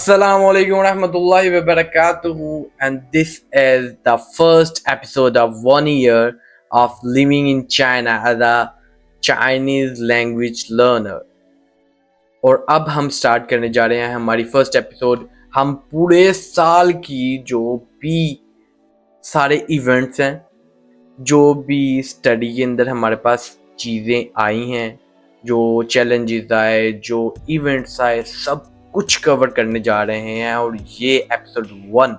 Assalamu alaikum warahmatullahi wabarakatuh, and this is the first episode of 1 year of living in China as a Chinese language learner. और अब हम start करने जा रहे हैं हमारी फर्स्ट एपिसोड। हम पूरे साल की जो भी सारे इवेंट्स हैं, जो भी स्टडी के अंदर हमारे पास चीज़ें आई हैं, जो चैलेंजेस आए, जो इवेंट्स आए, सब कुछ कवर करने जा रहे हैं। और ये एपिसोड 1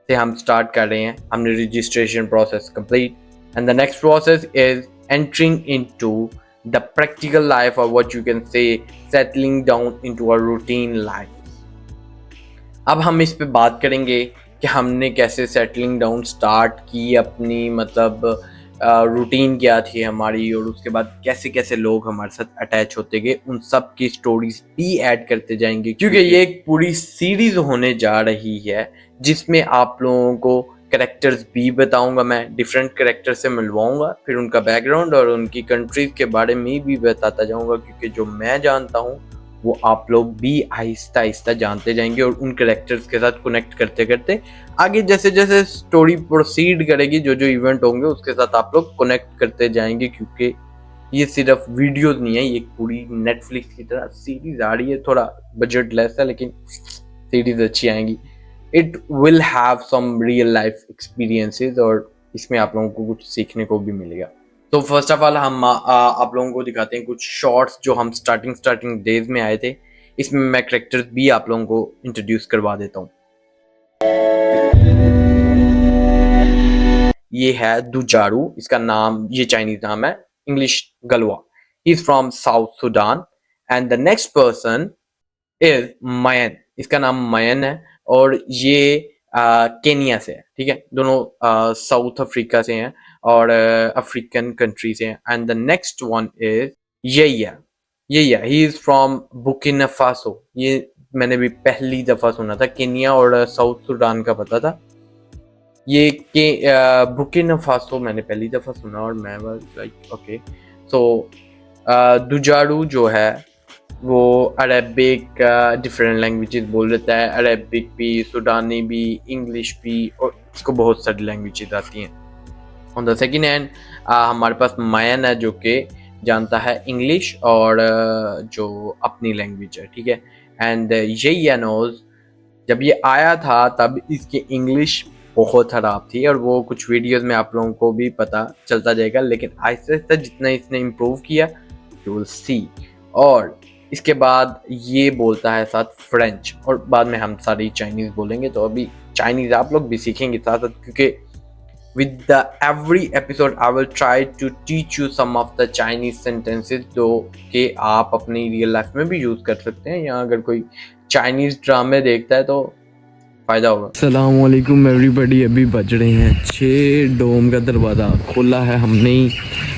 से हम स्टार्ट कर रहे हैं। हमने registration process complete and the next process is entering into the practical life, और what you can say settling down into a routine life. अब हम इस पे बात करेंगे कि हमने कैसे सेटलिंग डाउन स्टार्ट की अपनी, मतलब रूटीन क्या थी हमारी, और उसके बाद कैसे कैसे लोग हमारे साथ अटैच होते गए, उन सब की स्टोरीज भी ऐड करते जाएंगे, क्योंकि ये एक पूरी सीरीज होने जा रही है जिसमें आप लोगों को करेक्टर्स भी बताऊंगा, मैं डिफरेंट करेक्टर से मिलवाऊंगा, फिर उनका बैकग्राउंड और उनकी कंट्रीज के बारे में भी बताता जाऊंगा, क्योंकि जो मैं जानता हूँ वो आप लोग भी आहिस्ता आहिस्ता जानते जाएंगे, और उन करेक्टर्स के साथ कनेक्ट करते करते आगे जैसे जैसे स्टोरी प्रोसीड करेगी, जो जो इवेंट होंगे उसके साथ आप लोग कनेक्ट करते जाएंगे, क्योंकि ये सिर्फ वीडियोस नहीं है, ये पूरी नेटफ्लिक्स की तरह सीरीज आ रही है। थोड़ा बजट लेस है लेकिन सीरीज अच्छी आएंगी। It will have some real life experiences, और इसमें आप लोगों को कुछ सीखने को भी मिलेगा। तो फर्स्ट ऑफ ऑल हम आप लोगों को दिखाते हैं कुछ शॉर्ट्स जो हम स्टार्टिंग डेज में आए थे। इसमें मैं करेक्टर्स भी आप लोगों को इंट्रोड्यूस करवा देता हूँ। ये है दुजारू, इसका नाम, ये चाइनीज नाम है, English Galwa. He is from South Sudan. And the next person is Mayen, इसका नाम मयन है, और ये केनिया से है। ठीक है, दोनों साउथ अफ्रीका से हैं और अफ्रीकन कंट्री से हैं। And the next one is Yeya. He is from Burkina Faso. ये मैंने भी पहली दफा सुना था, केनिया और साउथ सुडान का पता था, ये के बुकिना फासो मैंने पहली दफा सुना, और मैं वाज लाइक ओके। सो दुजारू जो है वो अरेबिक डिफरेंट लैंग्वेजेस बोल लेता है, अरेबिक भी, सुडानी भी, इंग्लिश भी, और इसको बहुत सारी लैंग्वेजेस आती हैं। ऑन द सेकेंड हैंड हमारे पास मायन है जो कि जानता है इंग्लिश और जो अपनी लैंग्वेज है। ठीक है, एंड ये नोज जब ये आया था तब इसकी इंग्लिश बहुत खराब थी, और वो कुछ वीडियोस में आप लोगों को भी पता चलता जाएगा, लेकिन आहिस्ता आहिस्ता जितना इसने इम्प्रूव किया यू विल सी। और इसके बाद ये बोलता है साथ फ्रेंच, और बाद में हम सारी चाइनीज़ बोलेंगे। तो अभी चाइनीज़ आप लोग भी सीखेंगे साथ साथ, क्योंकि with the every episode I will try to teach you some of the Chinese sentences जो कि आप अपनी रियल लाइफ में भी यूज़ कर सकते हैं, या अगर कोई चाइनीज़ ड्रामे देखता है तो फ़ायदा होगा। अस्सलाम वालेकुम एवरीबॉडी। अभी बज रहे हैं 6, डोम का दरवाज़ा खोला है हमने ही,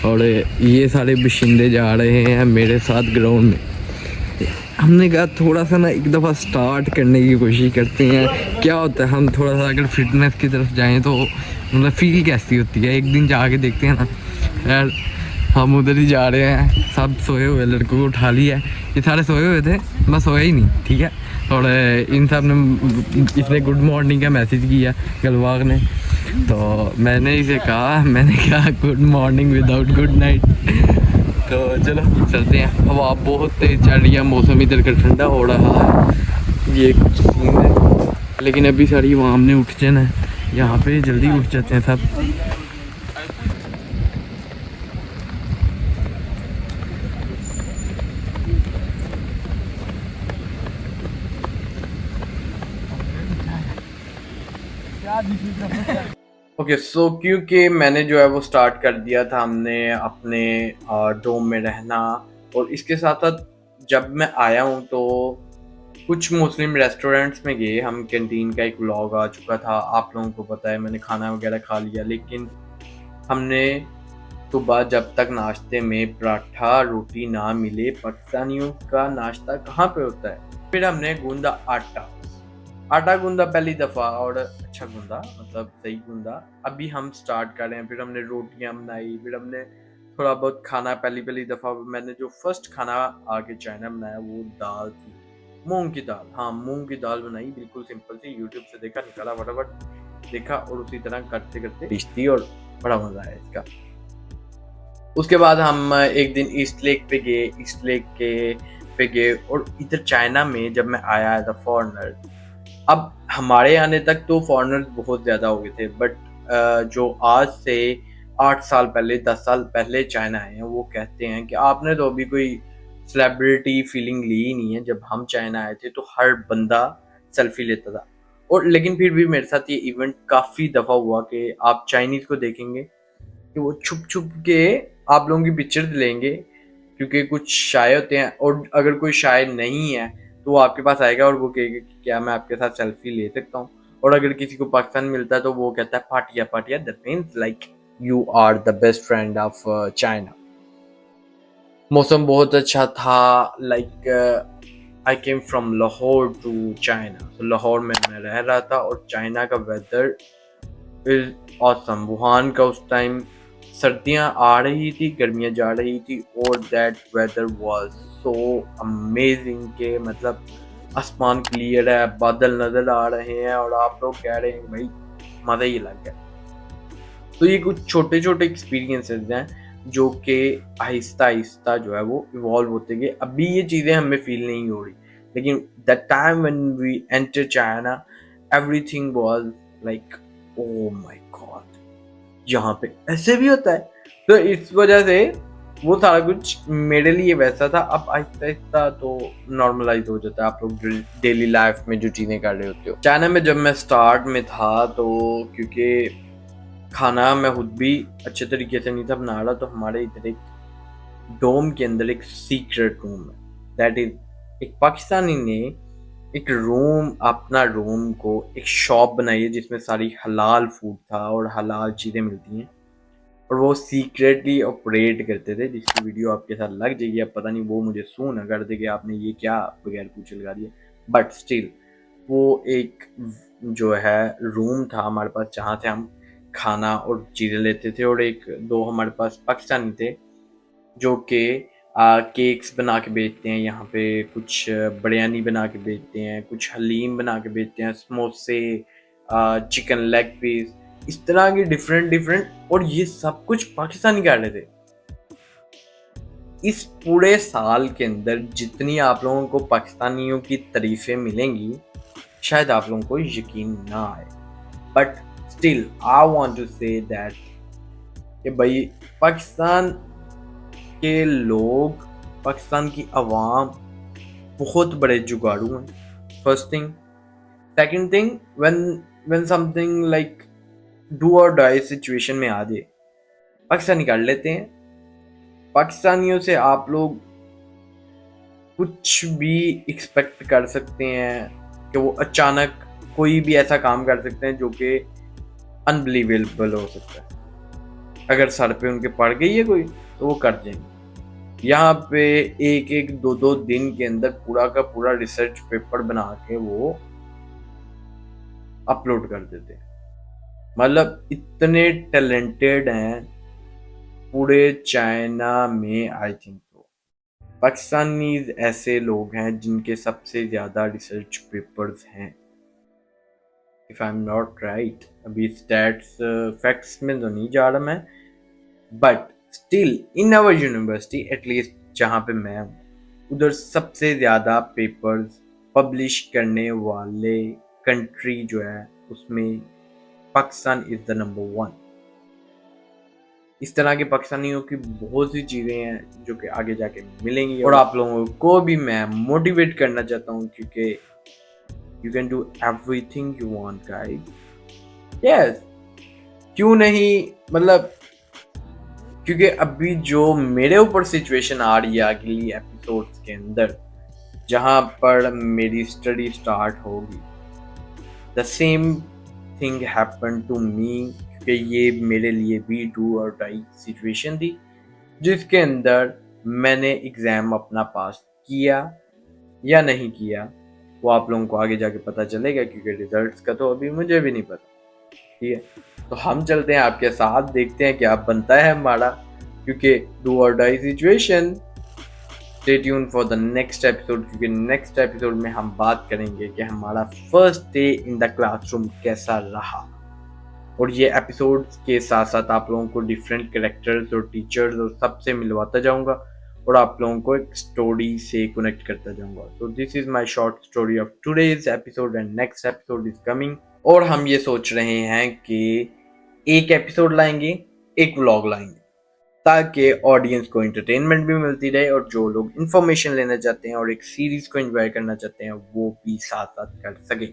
और ये सारे बशिंदे जा रहे हैं मेरे साथ ग्राउंड में। हमने कहा थोड़ा सा ना एक दफ़ा स्टार्ट करने की कोशिश करते हैं, क्या होता है हम थोड़ा सा अगर फिटनेस की तरफ जाएं तो मतलब फील कैसी होती है। एक दिन जाके देखते हैं ना यार। हम उधर ही जा रहे हैं, सब सोए हुए लड़कों को उठा लिया है, ये सारे सोए हुए थे, मैं सोया ही नहीं। ठीक है, और इन सब ने, इसने गुड मॉर्निंग का मैसेज किया गलवाग ने, तो मैंने इसे कहा good morning without good night. तो चलो चलते हैं। हवा बहुत तेज चल रही है, मौसम इधर का ठंडा हो रहा है, ये कुछ सीन है। लेकिन अभी सारी वहाँ हमने उठ जाना है, यहाँ पे जल्दी उठ जाते हैं सब। ओके सो क्योंकि मैंने जो है वो स्टार्ट कर दिया था, हमने अपने डोम में रहना, और इसके साथ साथ जब मैं आया हूँ तो कुछ मुस्लिम रेस्टोरेंट्स में गए हम। कैंटीन का एक व्लॉग आ चुका था, आप लोगों को पता है, मैंने खाना वगैरह खा लिया। लेकिन हमने सुबह जब तक नाश्ते में पराठा रोटी ना मिले, पाकिस्तानियों का नाश्ता कहाँ पे होता है। फिर हमने गूंदा आटा गूंदा पहली दफ़ा, और अच्छा गूंदा, मतलब सही गूंदा। अभी हम स्टार्ट कर रहे हैं। फिर हमने रोटियां बनाई, फिर हमने थोड़ा बहुत खाना, पहली दफ़ा मैंने जो फर्स्ट खाना आके चाइना बनाया वो दाल थी। मूंग की दाल, हाँ मूंग की दाल बनाई, बिल्कुल सिंपल सी, यूट्यूब से देखा, निकाला फटाफट, देखा और उसी तरह करते करते डिश थी और बड़ा मजा आया इसका। उसके बाद हम एक दिन ईस्ट लेक पे गए, ईस्ट लेक के पे गए और इधर चाइना में जब मैं आया एज अ फॉरेनर, अब हमारे आने तक तो फॉरेनर्स बहुत ज़्यादा हो गए थे, बट जो आज से 8 साल पहले 10 साल पहले चाइना आए हैं वो कहते हैं कि आपने तो अभी कोई सेलिब्रिटी फीलिंग ली ही नहीं है। जब हम चाइना आए थे तो हर बंदा सेल्फी लेता था, और लेकिन फिर भी मेरे साथ ये इवेंट काफ़ी दफ़ा हुआ कि आप चाइनीज़ को देखेंगे कि वो छुप छुप के आप लोगों की पिक्चर लेंगे, क्योंकि कुछ शाय होते हैं, और अगर कोई शाय नहीं है तो वो आपके पास आएगा और वो कहेगा कि क्या मैं आपके साथ सेल्फी ले सकता हूँ। और अगर किसी को पाकिस्तान मिलता है तो वो कहता है पाटिया पाटिया, that means like you are the best friend of China. मौसम बहुत अच्छा था, like I came from Lahore to China, तो लाहौर में मैं रह रहा था और चाइना का वेदर इज ऑसम। वुहान का उस टाइम सर्दियां आ रही थी, गर्मियां जा रही थी, और that whether was so amazing के मतलब आसमान क्लियर है, बादल नजर आ रहे हैं और आप लोग कह रहे हैं भाई मजा ही अलग है। तो ये कुछ छोटे छोटे एक्सपीरियंसेस हैं जो कि आहिस्ता आहिस्ता जो है वो इवॉल्व होते गए। अभी ये चीज़ें हमें फील नहीं हो रही, लेकिन the time when we enter China everything was like oh my God, यहाँ पे ऐसे भी होता है। तो इस वजह से वो सारा कुछ मेरे लिए वैसा था। अब आहिस्ता आहिस्ता तो नॉर्मलाइज हो जाता है, आप लोग डेली लाइफ में जो चीज़ें कर रहे होते हो। चाइना में जब मैं स्टार्ट में था तो क्योंकि खाना मैं खुद भी अच्छे तरीके से नहीं था बना रहा, तो हमारे इधर एक डोम के अंदर एक सीक्रेट रूम है, दैट इज एक पाकिस्तानी ने एक रूम, अपना रूम को एक शॉप बनाई है जिसमें सारी हलाल फूड था और हलाल चीज़ें मिलती हैं, और वो सीक्रेटली ऑपरेट करते थे, जिसकी वीडियो आपके साथ लग जाएगी। अब पता नहीं वो मुझे सू ना कर दे कि आपने ये क्या बगैर पूछे लगा दिया, बट स्टिल वो एक जो है रूम था हमारे पास जहाँ से हम खाना और चीज़ें लेते थे, और एक दो हमारे पास पाकिस्तानी थे जो कि केक्स बना के बेचते हैं यहाँ पे, कुछ बिरयानी बना के बेचते हैं, कुछ हलीम बना के बेचते हैं, समोसे, चिकन लेग पीस, इस तरह की डिफरेंट डिफरेंट, और ये सब कुछ पाकिस्तानी कर रहे थे। इस पूरे साल के अंदर जितनी आप लोगों को पाकिस्तानियों की तारीफें मिलेंगी शायद आप लोगों को यकीन ना आए, but still I want to say that कि भाई पाकिस्तान के लोग, पाकिस्तान की आवाम बहुत बड़े जुगाड़ू हैं, first thing. Second thing, when when something like do और डाई सिचुएशन में आ जाए, पाकिस्तानी कर लेते हैं। पाकिस्तानियों से आप लोग कुछ भी एक्सपेक्ट कर सकते हैं कि वो अचानक कोई भी ऐसा काम कर सकते हैं जो कि अनबिलीवेबल हो सकता है। अगर सर पे उनके पड़ गई है कोई तो वो कर देंगे। यहाँ पे एक एक दो दो दिन के अंदर पूरा का पूरा रिसर्च पेपर बना के वो अपलोड कर देते हैं। मतलब इतने टैलेंटेड हैं पूरे चाइना में, आई थिंक सो। पाकिस्तानी ऐसे लोग हैं जिनके सबसे ज़्यादा रिसर्च पेपर्स हैं, if I am not right. अभी स्टैट्स फैक्ट्स में तो नहीं जा रहा मैं, but still in our university at least जहाँ पे मैं हूँ उधर सबसे ज़्यादा पेपर्स पब्लिश करने वाले कंट्री जो है उसमें पाकिस्तान इज़ द नंबर 1। इस तरह के पाकिस्तानियों की बहुत सी चीज़ें हैं जो कि आगे जाके मिलेंगी, और आप लोगों को भी मैं मोटिवेट करना चाहता हूँ, क्योंकि you can do everything you want guys. Yes, क्यों नहीं, मतलब क्योंकि अभी जो मेरे ऊपर सिचुएशन आ रही है अगली एपिसोड्स के अंदर जहाँ पर मेरी स्टडी स्टार्ट होगी, the same thing happen to me, क्योंकि ये मेरे लिए भी डू और डाई सिचुएशन थी जिसके अंदर मैंने एग्ज़ाम अपना पास किया या नहीं किया वो आप लोगों को आगे जाके पता चलेगा, क्योंकि रिजल्ट्स का तो अभी मुझे भी नहीं पता। ठीक है, तो हम चलते हैं आपके साथ, देखते हैं क्या बनता है हमारा, क्योंकि डू और die situation. Stay tune for the next episode, क्योंकि नेक्स्ट एपिसोड में हम बात करेंगे कि हमारा first day in the classroom कैसा रहा। और ये एपिसोड के साथ साथ आप लोगों को डिफरेंट कैरेक्टर्स और टीचर्स और सबसे मिलवाता जाऊंगा और आप लोगों को एक स्टोरी से कनेक्ट करता जाऊंगा। So this is my short story of today's episode and next episode is coming. और हम ये सोच रहे हैं कि एक एपिसोड लाएंगे, एक व्लॉग लाएंगे, ताकि ऑडियंस को एंटरटेनमेंट भी मिलती रहे और जो लोग इंफॉर्मेशन लेना चाहते हैं और एक सीरीज को एंजॉय करना चाहते हैं वो भी साथ साथ कर सके।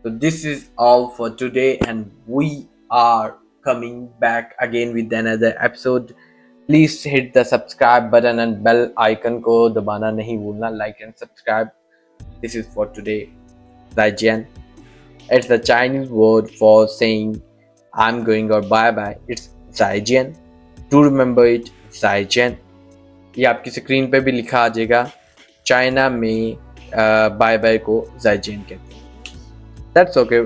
So this is all for today and we are coming back again with another episode. Please hit the subscribe button and bell icon को दबाना नहीं भूलना, like and subscribe. This is for today. Zaijian. It's the Chinese word for saying I'm going or bye bye. It's Zaijian. To remember it, Zaijian. ये आपकी screen पे भी लिखा आ जाएगा। चाइना में बाय बाय को Zaijian कहते हैं। That's okay.